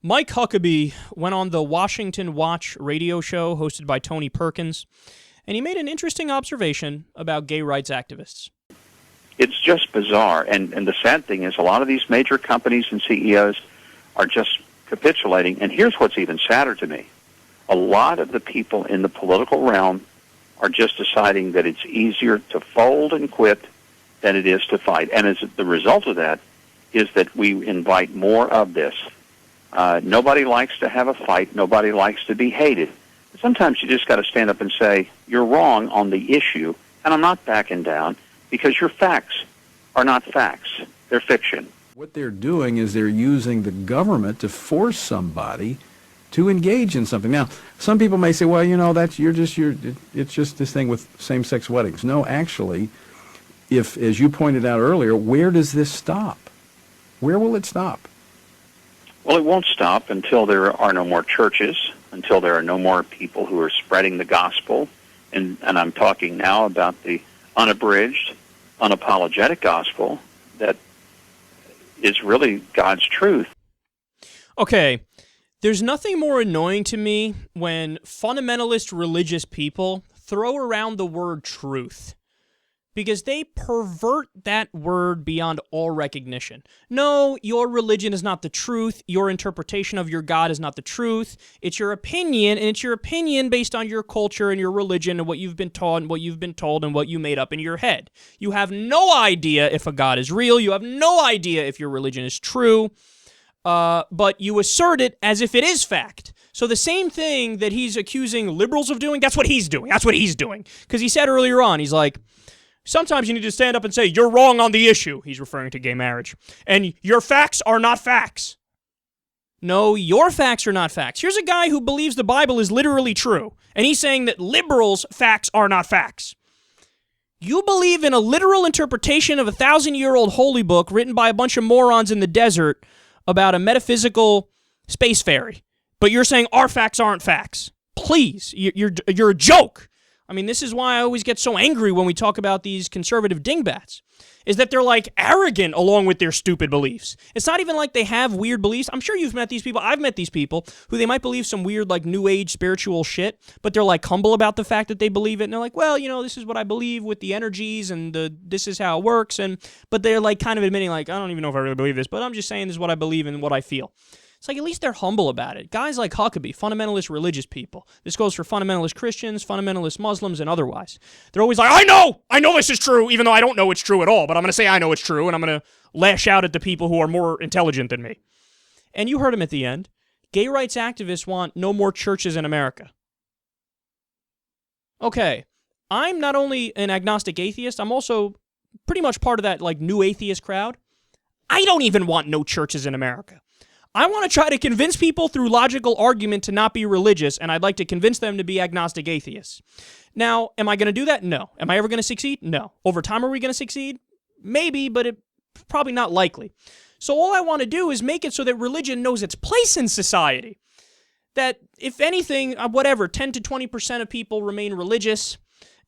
Mike Huckabee went on the Washington Watch radio show hosted by Tony Perkins, and he made an interesting observation about gay rights activists. It's just bizarre, and the sad thing is a lot of these major companies and CEOs are just capitulating, and here's what's even sadder to me. A lot of the people in the political realm are just deciding that it's easier to fold and quit than it is to fight, and as the result of that is that we invite more of this. Nobody likes to have a fight. Nobody likes to be hated. Sometimes you just got to stand up and say, you're wrong on the issue, and I'm not backing down, because your facts are not facts. They're fiction. What they're doing is they're using the government to force somebody to engage in something. Now, some people may say, well, you know, it's just this thing with same-sex weddings. No, actually, if, as you pointed out earlier, where does this stop? Where will it stop? Well, it won't stop until there are no more churches, until there are no more people who are spreading the gospel. And I'm talking now about the unabridged, unapologetic gospel that is really God's truth. Okay, there's nothing more annoying to me when fundamentalist religious people throw around the word truth, because they pervert that word beyond all recognition. No, your religion is not the truth. Your interpretation of your God is not the truth. It's your opinion, and it's your opinion based on your culture and your religion and what you've been taught and what you've been told and what you made up in your head. You have no idea if a God is real. You have no idea if your religion is true, but you assert it as if it is fact. So the same thing that he's accusing liberals of doing, that's what he's doing. That's what he's doing. Because he said earlier on, he's like, sometimes you need to stand up and say, you're wrong on the issue. He's referring to gay marriage. And your facts are not facts. No, your facts are not facts. Here's a guy who believes the Bible is literally true, and he's saying that liberals' facts are not facts. You believe in a literal interpretation of a 1,000-year-old holy book written by a bunch of morons in the desert about a metaphysical space fairy, but you're saying our facts aren't facts. Please, you're a joke. I mean, this is why I always get so angry when we talk about these conservative dingbats, is that they're like arrogant along with their stupid beliefs. It's not even like they have weird beliefs. I'm sure you've met these people. I've met these people who they might believe some weird like new age spiritual shit, but they're like humble about the fact that they believe it. And they're like, well, you know, this is what I believe with the energies and this is how it works. But they're like kind of admitting like, I don't even know if I really believe this, but I'm just saying this is what I believe and what I feel. It's like at least they're humble about it. Guys like Huckabee, fundamentalist religious people. This goes for fundamentalist Christians, fundamentalist Muslims, and otherwise. They're always like, I know this is true, even though I don't know it's true at all, but I'm going to say I know it's true, and I'm going to lash out at the people who are more intelligent than me. And you heard him at the end. Gay rights activists want no more churches in America. Okay, I'm not only an agnostic atheist, I'm also pretty much part of that like new atheist crowd. I don't even want no churches in America. I want to try to convince people through logical argument to not be religious, and I'd like to convince them to be agnostic atheists. Now, am I going to do that? No. Am I ever going to succeed? No. Over time, are we going to succeed? Maybe, but it's probably not likely. So all I want to do is make it so that religion knows its place in society. That, if anything, whatever, 10 to 20% of people remain religious,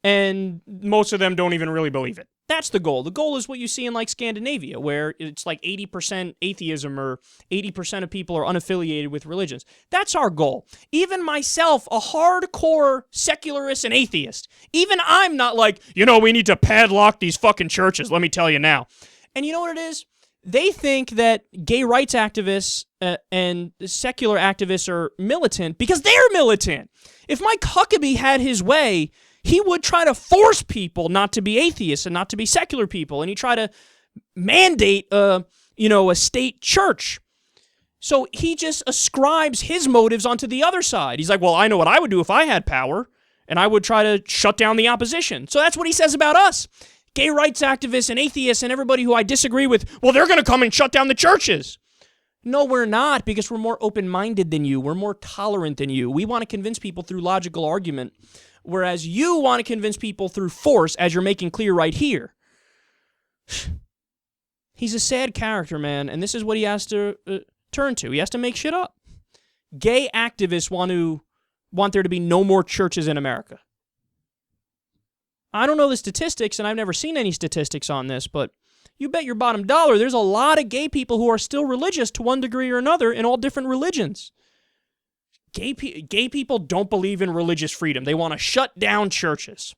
and most of them don't even really believe it. That's the goal. The goal is what you see in like Scandinavia, where it's like 80% atheism or 80% of people are unaffiliated with religions. That's our goal. Even myself, a hardcore secularist and atheist, even I'm not like, you know, we need to padlock these fucking churches, let me tell you now. And you know what it is? They think that gay rights activists and secular activists are militant because they're militant. If Mike Huckabee had his way, he would try to force people not to be atheists and not to be secular people, and he'd try to mandate, a state church. So he just ascribes his motives onto the other side. He's like, well, I know what I would do if I had power, and I would try to shut down the opposition. So that's what he says about us. Gay rights activists and atheists and everybody who I disagree with, well, they're going to come and shut down the churches. No, we're not, because we're more open-minded than you. We're more tolerant than you. We want to convince people through logical argument, whereas you want to convince people through force, as you're making clear right here. He's a sad character, man, and this is what he has to turn to. He has to make shit up. Gay activists want there to be no more churches in America. I don't know the statistics, and I've never seen any statistics on this, but you bet your bottom dollar there's a lot of gay people who are still religious to one degree or another in all different religions. Gay people don't believe in religious freedom. They want to shut down churches.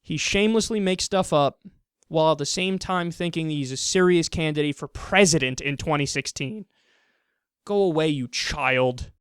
He shamelessly makes stuff up while at the same time thinking he's a serious candidate for president in 2016. Go away, you child.